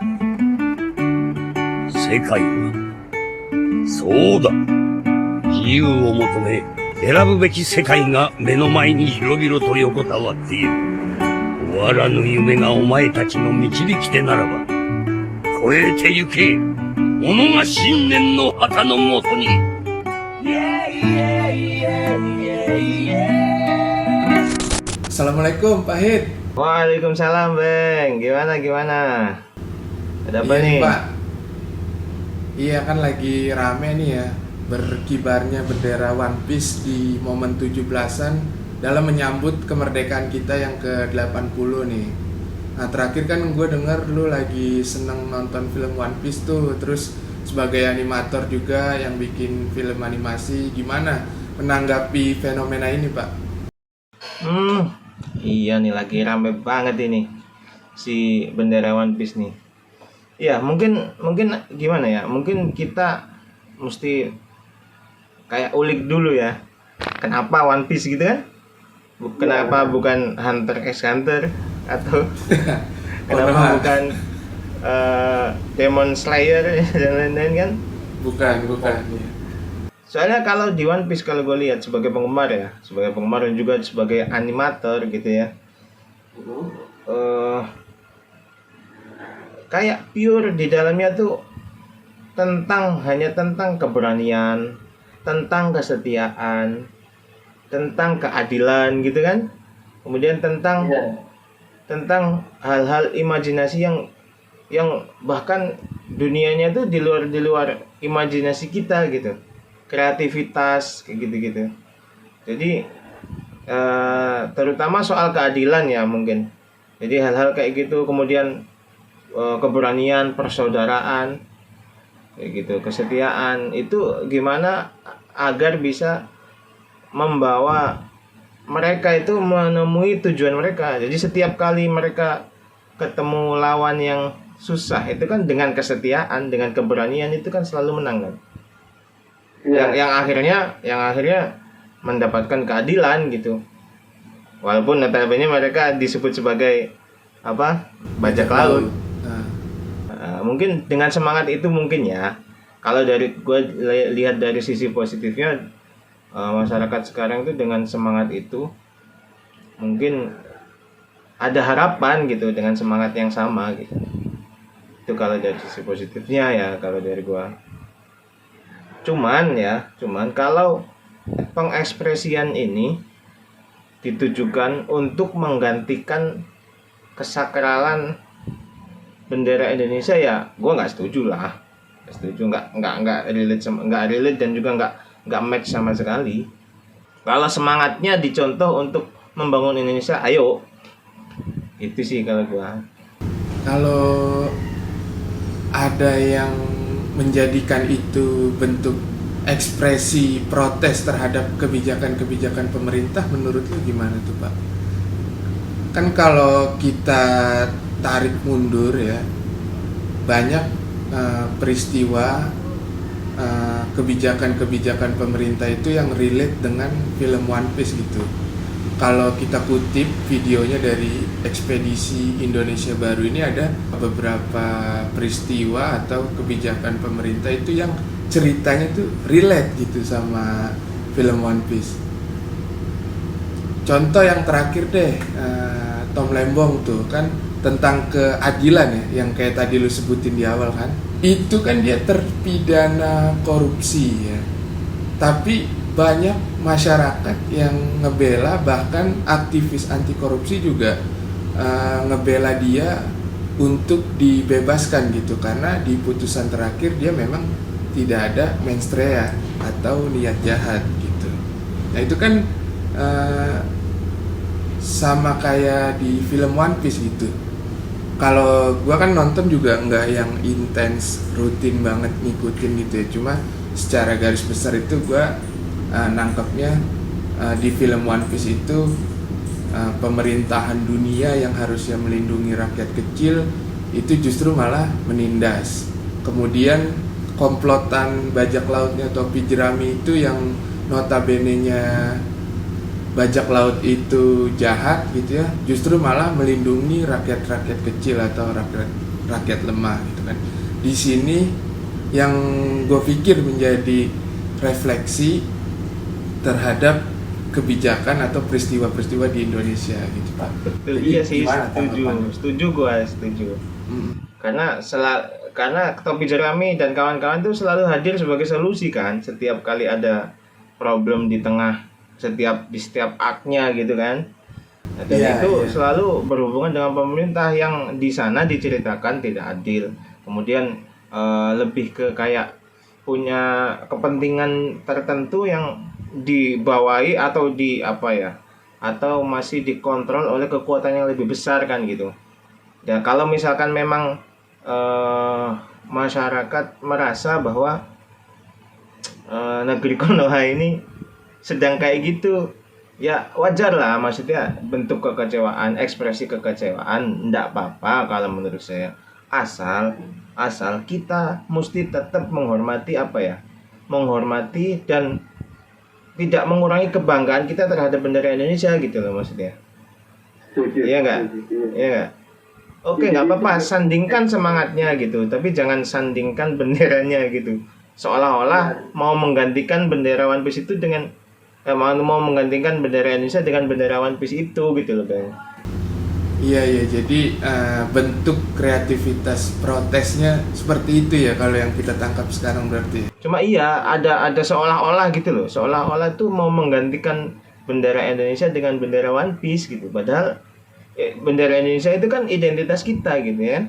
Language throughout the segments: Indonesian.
世界は、そうだ。自由を求め、選ぶべき世界が目の前に広々と横たわっている。終わらぬ夢がお前たちの導き手ならば、超えてゆけ。己が信念の旗のもとに。Assalamualaikum Pak Hid. Waalaikumsalam Bang. Gimana? Ada apa Iya nih? Pak. Iya kan lagi rame nih ya, berkibarnya bendera One Piece di momen 17-an dalam menyambut kemerdekaan kita yang ke-80 nih. Nah terakhir kan gue denger lu lagi seneng nonton film One Piece tuh. Terus sebagai animator juga yang bikin film animasi, gimana menanggapi fenomena ini Pak? Iya nih lagi rame banget ini si bendera One Piece nih. Ya mungkin gimana ya? Mungkin kita mesti kayak ulik dulu ya. Kenapa One Piece gitu kan? Kenapa bukan Hunter x Hunter atau kenapa bukan Demon Slayer dan lain-lain kan? Bukan. Iya. Soalnya kalau di One Piece, kalau gue lihat sebagai penggemar dan juga sebagai animator gitu ya, kayak pure di dalamnya tuh hanya tentang keberanian, tentang kesetiaan, tentang keadilan gitu kan, kemudian tentang hal-hal imajinasi yang bahkan dunianya tuh di luar imajinasi kita gitu. Kreativitas kayak gitu-gitu. Jadi terutama soal keadilan ya mungkin. Jadi hal-hal kayak gitu, kemudian keberanian, persaudaraan kayak gitu, kesetiaan itu gimana agar bisa membawa mereka itu menemui tujuan mereka. Jadi setiap kali mereka ketemu lawan yang susah itu kan dengan kesetiaan, dengan keberanian itu kan selalu menang kan. Yang akhirnya mendapatkan keadilan gitu. Walaupun notabene mereka disebut sebagai bajak laut. Mungkin dengan semangat itu mungkin ya. Kalau dari gue lihat dari sisi positifnya, masyarakat sekarang tuh dengan semangat itu mungkin ada harapan gitu dengan semangat yang sama gitu. Itu kalau dari sisi positifnya ya, kalau dari gue. Cuman kalau pengekspresian ini ditujukan untuk menggantikan kesakralan bendera Indonesia ya, gue nggak setuju lah. Nggak relate dan juga nggak match sama sekali. Kalau semangatnya dicontoh untuk membangun Indonesia, ayo. Itu sih kalau gue. Kalau ada yang menjadikan itu bentuk ekspresi protes terhadap kebijakan-kebijakan pemerintah, menurut lu gimana tuh Pak? Kan kalau kita tarik mundur ya, banyak peristiwa kebijakan-kebijakan pemerintah itu yang relate dengan film One Piece gitu. Kalau kita kutip videonya dari Ekspedisi Indonesia Baru ini, ada beberapa peristiwa atau kebijakan pemerintah itu yang ceritanya tuh relate gitu sama film One Piece. Contoh yang terakhir deh, Tom Lembong tuh kan tentang keadilan ya, yang kayak tadi lu sebutin di awal kan. Itu kan dia terpidana korupsi ya. Tapi banyak masyarakat yang ngebela, bahkan aktivis anti korupsi juga ngebela dia untuk dibebaskan gitu, karena di putusan terakhir dia memang tidak ada mens rea atau niat jahat gitu. Nah itu kan sama kayak di film One Piece gitu. Kalau gua kan nonton juga nggak yang intens rutin banget ngikutin gitu ya, cuma secara garis besar itu gua nangkepnya di film One Piece itu pemerintahan dunia yang harusnya melindungi rakyat kecil itu justru malah menindas. Kemudian komplotan bajak lautnya topi jerami itu yang notabene-nya bajak laut itu jahat gitu ya, justru malah melindungi rakyat-rakyat kecil atau rakyat lemah gitu kan. Di sini yang gue pikir menjadi refleksi terhadap kebijakan atau peristiwa-peristiwa di Indonesia gitu Pak. Betul, Jadi iya sih, gimana setuju, tanggapannya? setuju. Mm. Karena Topi Jerami dan kawan-kawan itu selalu hadir sebagai solusi kan, setiap kali ada problem di setiap aknya gitu kan. Dan Iya, itu iya. selalu berhubungan dengan pemerintah yang di sana diceritakan tidak adil. Kemudian lebih ke kayak punya kepentingan tertentu yang dibawahi atau atau masih dikontrol oleh kekuatan yang lebih besar kan gitu. Dan kalau misalkan memang masyarakat merasa bahwa negeri Konoha ini sedang kayak gitu, ya wajar lah, maksudnya bentuk kekecewaan, ekspresi kekecewaan, ndak apa-apa kalau menurut saya, asal kita mesti tetap menghormati dan tidak mengurangi kebanggaan kita terhadap bendera Indonesia gitu loh maksudnya. Iya nggak? Iya nggak? Oke, nggak apa-apa, sandingkan semangatnya gitu, tapi jangan sandingkan benderanya gitu. Seolah-olah mau menggantikan bendera One Piece itu dengan mau menggantikan bendera Indonesia dengan bendera One Piece itu gitu loh Bang. Iya, iya, jadi bentuk kreativitas protesnya seperti itu ya kalau yang kita tangkap sekarang berarti. Cuma iya ada seolah-olah gitu loh, seolah-olah tuh mau menggantikan bendera Indonesia dengan bendera One Piece gitu. Padahal bendera Indonesia itu kan identitas kita gitu ya.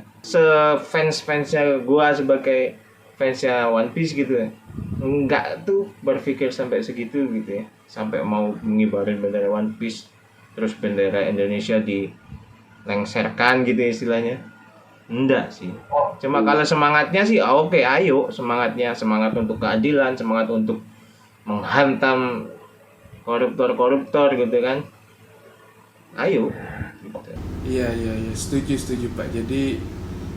Fans-fansnya gua sebagai fansnya One Piece gitu ya, enggak tuh berpikir sampai segitu gitu ya, sampai mau mengibarin bendera One Piece terus bendera Indonesia dilengserkan gitu istilahnya. Enggak sih. Cuma kalau semangatnya sih oke, ayo semangatnya, semangat untuk keadilan, semangat untuk menghantam koruptor gitu kan. Ayo gitu. Iya, iya, iya, setuju Pak. Jadi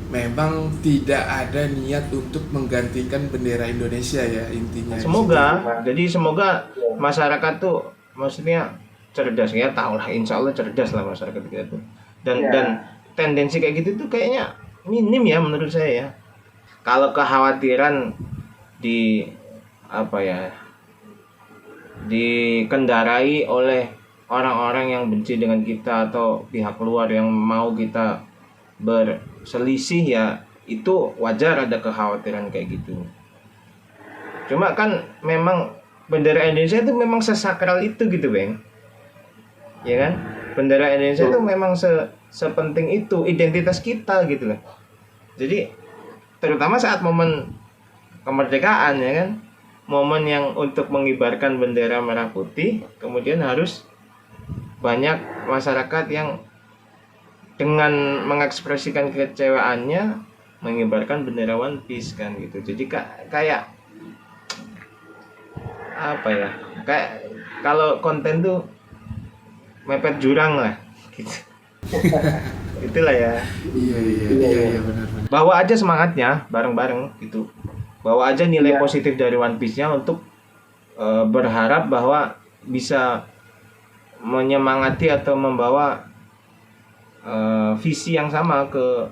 memang tidak ada niat untuk menggantikan bendera Indonesia ya intinya. Semoga masyarakat tuh maksudnya cerdas ya, tau lah, insya Allah cerdas lah masyarakat kita tuh. Dan tendensi kayak gitu tuh kayaknya minim ya menurut saya ya. Kalau kekhawatiran di dikendarai oleh orang-orang yang benci dengan kita atau pihak luar yang mau kita berselisih, ya itu wajar ada kekhawatiran kayak gitu. Cuma kan memang bendera Indonesia itu memang sesakral itu gitu Bang, ya kan? Bendera Indonesia itu memang sepenting itu, identitas kita gitu loh. Jadi terutama saat momen kemerdekaan ya kan, momen yang untuk mengibarkan bendera merah putih, kemudian harus banyak masyarakat yang dengan mengekspresikan kekecewaannya mengibarkan bendera One Piece kan gitu. Jadi kayak kayak kalau konten tuh mepet jurang lah gitu. Itulah ya. Iya, benar. Bawa aja semangatnya bareng-bareng gitu. Bawa aja nilai positif dari One Piece-nya untuk berharap bahwa bisa menyemangati atau membawa visi yang sama ke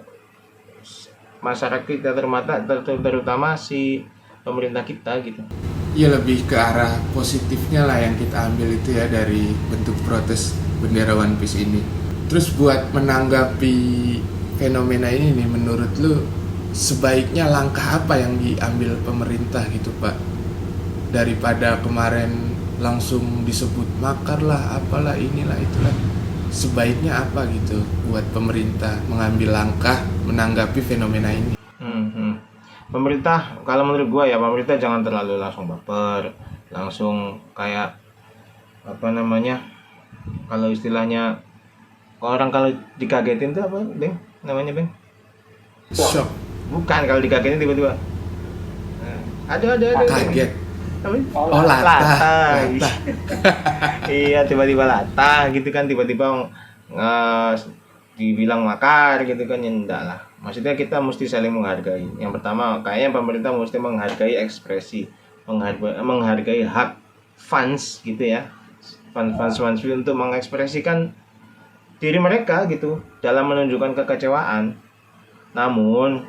masyarakat kita, terutama si pemerintah kita gitu. Iya, lebih ke arah positifnya lah yang kita ambil itu ya dari bentuk protes bendera One Piece ini. Terus buat menanggapi fenomena ini nih, menurut lu sebaiknya langkah apa yang diambil pemerintah gitu Pak? Daripada kemarin langsung disebut makar lah, apalah, inilah, itulah. Sebaiknya apa gitu buat pemerintah mengambil langkah menanggapi fenomena ini? Pemerintah, kalau menurut gua ya, pemerintah jangan terlalu langsung baper, langsung kayak kalau istilahnya orang kalau dikagetin tuh apa, Bang? Namanya, Bang? Shock. Bukan, kalau dikagetin tiba-tiba. Ada. Kaget. Apa? Oh, latah. Iya, tiba-tiba latah gitu kan, tiba-tiba dibilang makar gitu kan, ya enggak lah. Maksudnya kita mesti saling menghargai. Yang pertama, kayaknya pemerintah mesti menghargai ekspresi, menghargai hak fans gitu ya. Fans untuk mengekspresikan diri mereka gitu dalam menunjukkan kekecewaan. Namun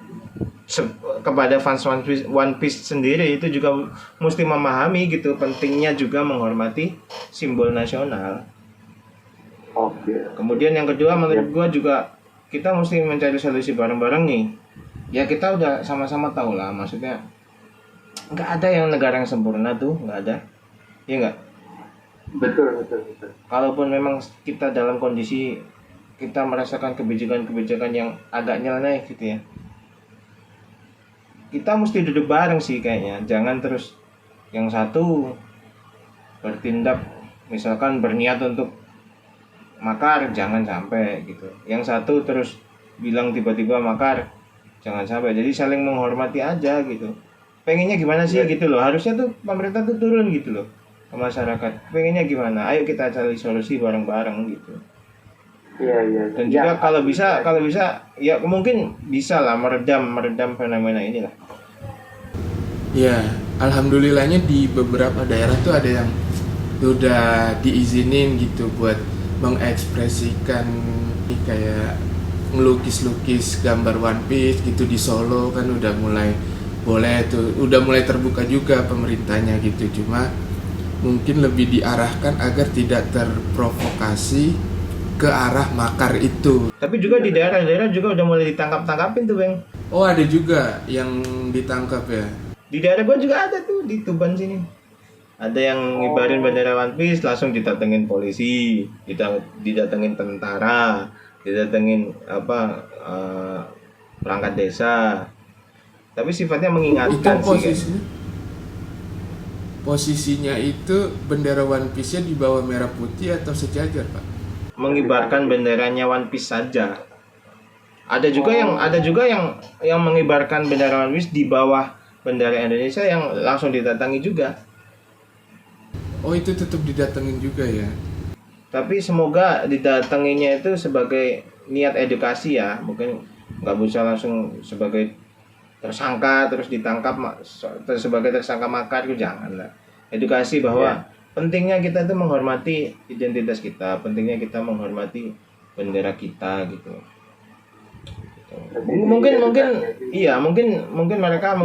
kepada fans One Piece sendiri itu juga mesti memahami gitu pentingnya juga menghormati simbol nasional. Oke. Kemudian yang kedua menurut gua juga kita mesti mencari solusi bareng-bareng nih. Ya kita udah sama-sama tahu lah, maksudnya nggak ada yang negara yang sempurna tuh, nggak ada. Iya nggak? Betul. Kalaupun memang kita dalam kondisi kita merasakan kebijakan-kebijakan yang agak nyeleneh gitu ya, kita mesti duduk bareng sih kayaknya. Jangan terus yang satu bertindak misalkan berniat untuk makar, jangan sampai gitu. Yang satu terus bilang tiba-tiba makar, jangan sampai. Jadi saling menghormati aja gitu. Pengennya gimana sih gitu loh. Harusnya tuh pemerintah tuh turun gitu loh ke masyarakat. Pengennya gimana? Ayo kita cari solusi bareng-bareng gitu. Iya. Dan juga kalau bisa ya mungkin bisa lah meredam fenomena ini lah. Ya, alhamdulillahnya di beberapa daerah tuh ada yang udah diizinin gitu buat mengekspresikan kayak ngelukis-lukis gambar One Piece gitu di Solo kan udah mulai boleh tuh, udah mulai terbuka juga pemerintahnya gitu. Cuma mungkin lebih diarahkan agar tidak terprovokasi ke arah makar itu. Tapi juga di daerah-daerah juga udah mulai ditangkap-tangkapin tuh, Bang. Oh, ada juga yang ditangkap ya. Di daerah gua juga ada tuh di Tuban sini. Ada yang ngibarin bendera One Piece langsung didatengin polisi, didatengin tentara, didatengin perangkat desa. Tapi sifatnya Itu mengingatkan sih. posisinya itu bendera One Piece-nya di bawah merah putih atau sejajar, Pak? Mengibarkan benderanya One Piece saja. Ada juga yang mengibarkan bendera One Piece di bawah bendera Indonesia yang langsung didatangi juga. Oh, itu tetap didatengin juga ya. Tapi semoga didatanginya itu sebagai niat edukasi ya, mungkin nggak bisa langsung sebagai tersangka terus ditangkap sebagai tersangka makar, itu jangan lah. Edukasi bahwa pentingnya kita itu menghormati identitas kita, pentingnya kita menghormati bendera kita gitu. Mungkin mereka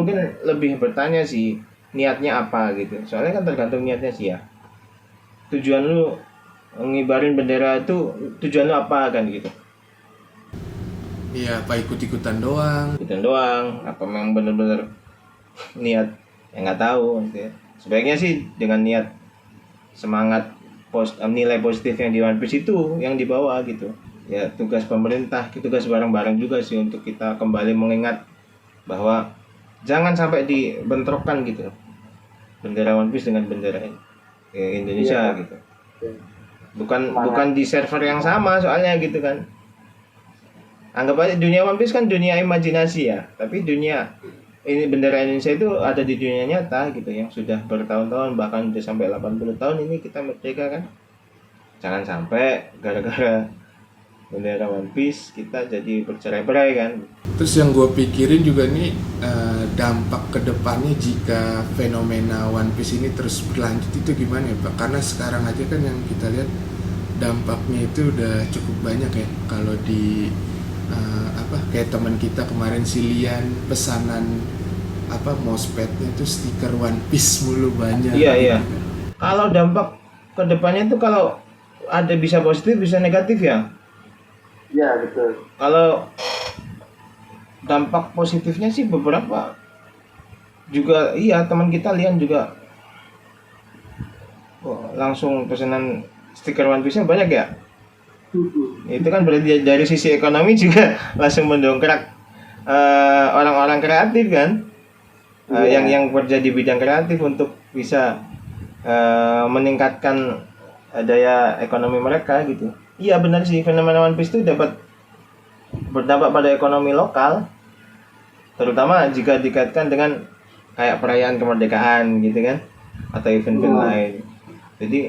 lebih bertanya sih niatnya apa gitu. Soalnya kan tergantung niatnya sih ya. Tujuan lu ngibarin bendera itu tujuan lu apa kan gitu. Iya, apa ikut-ikutan doang? Ikutan doang, apa memang benar-benar niat yang nggak tahu gitu ya. Sebaiknya sih dengan niat semangat nilai positif yang di One Piece itu yang dibawa gitu. Ya tugas pemerintah, tugas bareng-bareng juga sih untuk kita kembali mengingat bahwa jangan sampai dibentrokkan gitu bendera One Piece dengan bendera Indonesia gitu. Bukan di server yang sama soalnya gitu kan. Anggap aja dunia One Piece kan dunia imajinasi ya, tapi dunia ini bendera Indonesia itu ada di dunia nyata gitu yang sudah bertahun-tahun, bahkan sudah sampai 80 tahun ini kita merdeka kan. Jangan sampai gara-gara bendera One Piece kita jadi bercerai-berai kan. Terus yang gue pikirin juga nih dampak kedepannya jika fenomena One Piece ini terus berlanjut itu gimana ya, Pak? Karena sekarang aja kan yang kita lihat dampaknya itu udah cukup banyak ya. Kalau di kayak teman kita kemarin si Lian pesanan mousepadnya itu stiker One Piece mulu banyak. Iya. Kalau dampak kedepannya itu kalau ada bisa positif bisa negatif ya. Iya, betul. Kalau dampak positifnya sih beberapa juga iya, teman kita Lian juga langsung pesanan stiker One Piece-nya banyak ya. Itu kan berarti dari sisi ekonomi juga langsung mendongkrak orang-orang kreatif kan. Yang kerja di bidang kreatif untuk bisa meningkatkan daya ekonomi mereka gitu. Iya benar sih, fenomena One Piece itu dapat berdampak pada ekonomi lokal, terutama jika dikaitkan dengan kayak perayaan kemerdekaan gitu kan, atau event-event lain. Jadi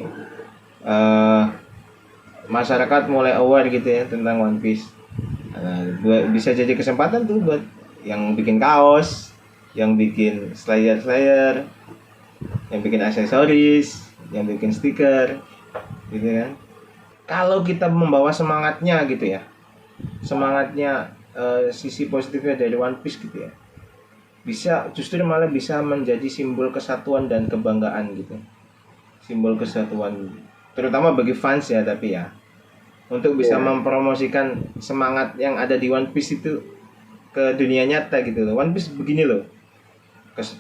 masyarakat mulai aware gitu ya tentang One Piece. Bisa jadi kesempatan tuh buat yang bikin kaos, yang bikin slayer, yang bikin aksesoris, yang bikin stiker, gitu kan. Kalau kita membawa semangatnya gitu ya, semangatnya sisi positifnya dari One Piece gitu ya, bisa justru malah bisa menjadi simbol kesatuan dan kebanggaan gitu, simbol kesatuan terutama bagi fans ya, tapi ya untuk bisa mempromosikan semangat yang ada di One Piece itu ke dunia nyata gitu loh. One Piece begini loh,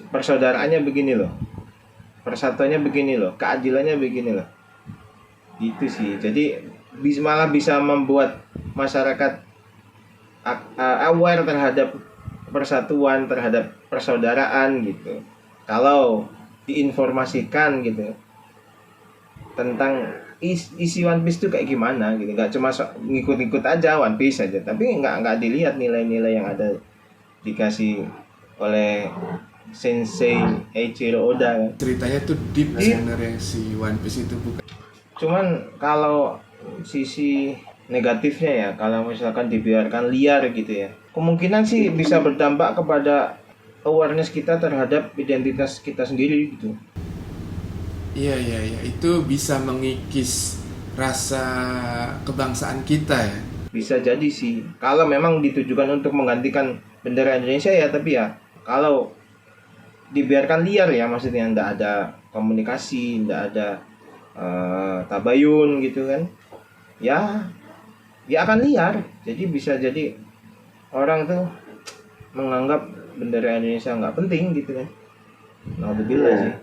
persaudaraannya begini loh, persatuannya begini loh, keadilannya begini loh, gitu sih. Jadi malah bisa membuat masyarakat aware terhadap persatuan, terhadap persaudaraan gitu. Kalau diinformasikan gitu tentang isi One Piece itu kayak gimana gitu, nggak cuma ngikut-ngikut aja One Piece aja, tapi nggak dilihat nilai-nilai yang ada dikasih oleh Sensei Eiichiro Oda kan. Ceritanya tuh deep sebenarnya si One Piece itu, bukan. Cuman kalau sisi negatifnya ya, kalau misalkan dibiarkan liar gitu ya, kemungkinan sih bisa berdampak kepada awareness kita terhadap identitas kita sendiri gitu. Iya, itu bisa mengikis rasa kebangsaan kita ya. Bisa jadi sih, kalau memang ditujukan untuk menggantikan bendera Indonesia ya, tapi ya kalau dibiarkan liar ya, maksudnya nggak ada komunikasi, nggak ada tabayun gitu kan, ya akan liar. Jadi bisa jadi orang tuh menganggap bendera Indonesia nggak penting gitu kan. Naudzubillah sih.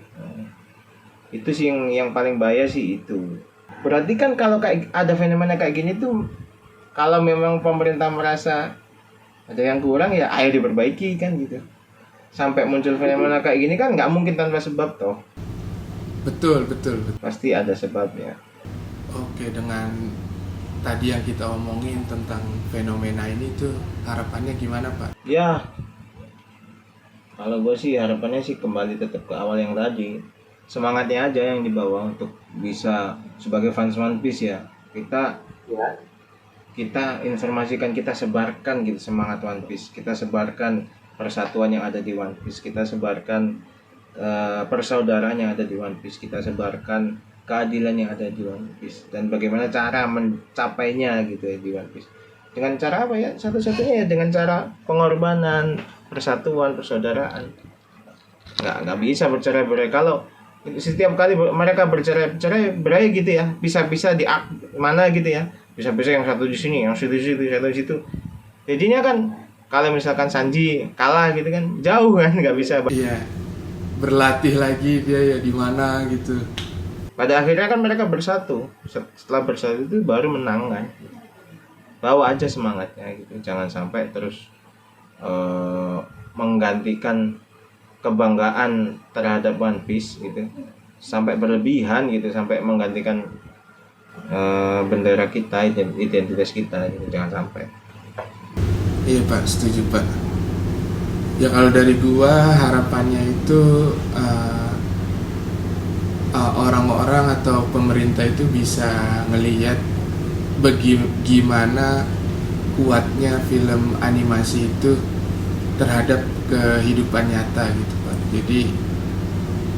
Itu sih yang paling bahaya sih itu. Berarti kan kalau kayak ada fenomena kayak gini tuh, kalau memang pemerintah merasa ada yang kurang ya ayo diperbaiki kan gitu. Sampai muncul fenomena kayak gini kan nggak mungkin tanpa sebab toh. Betul. Pasti ada sebabnya. Oke, dengan tadi yang kita omongin tentang fenomena ini tuh, harapannya gimana Pak? Ya, kalau gue sih harapannya sih kembali tetap ke awal yang tadi. Semangatnya aja yang dibawa untuk bisa sebagai fans One Piece ya. Kita informasikan, kita sebarkan gitu semangat One Piece. Kita sebarkan persatuan yang ada di One Piece. Kita sebarkan persaudaraan yang ada di One Piece. Kita sebarkan keadilan yang ada di One Piece, dan bagaimana cara mencapainya gitu ya di One Piece. Dengan cara apa ya? Satu-satunya ya dengan cara pengorbanan, persatuan, persaudaraan. Nggak bisa bercerai-berai. Kalau setiap kali mereka bercerai-berai gitu ya, bisa-bisa di mana gitu ya, bisa-bisa yang satu di sini, yang satu di situ, satu di situ. Jadinya kan kalau misalkan Sanji kalah gitu kan, jauh kan, nggak bisa. Iya, berlatih lagi dia ya di mana gitu. Pada akhirnya kan mereka bersatu. Setelah bersatu itu baru menang kan. Bawa aja semangatnya gitu. Jangan sampai terus menggantikan kebanggaan terhadap One Piece gitu. Sampai berlebihan gitu, sampai menggantikan bendera kita, identitas kita gitu. Jangan sampai. Iya Pak, setuju Pak. Ya kalau dari gua harapannya itu orang-orang atau pemerintah itu bisa melihat bagaimana kuatnya film animasi itu terhadap kehidupan nyata gitu Pak. Jadi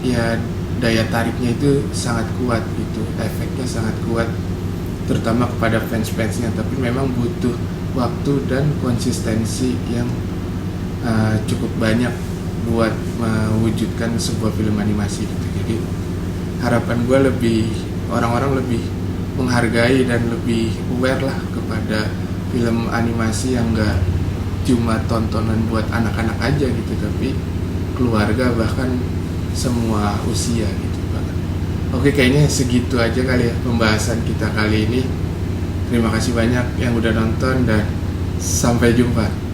ya daya tariknya itu sangat kuat gitu, efeknya sangat kuat terutama kepada fans-fansnya, tapi memang butuh waktu dan konsistensi yang cukup banyak buat mewujudkan sebuah film animasi gitu. Jadi harapan gue orang-orang lebih menghargai dan lebih aware lah kepada film animasi yang gak cuma tontonan buat anak-anak aja gitu, tapi keluarga, bahkan semua usia gitu banget. Oke, kayaknya segitu aja kali ya pembahasan kita kali ini. Terima kasih banyak yang udah nonton dan sampai jumpa.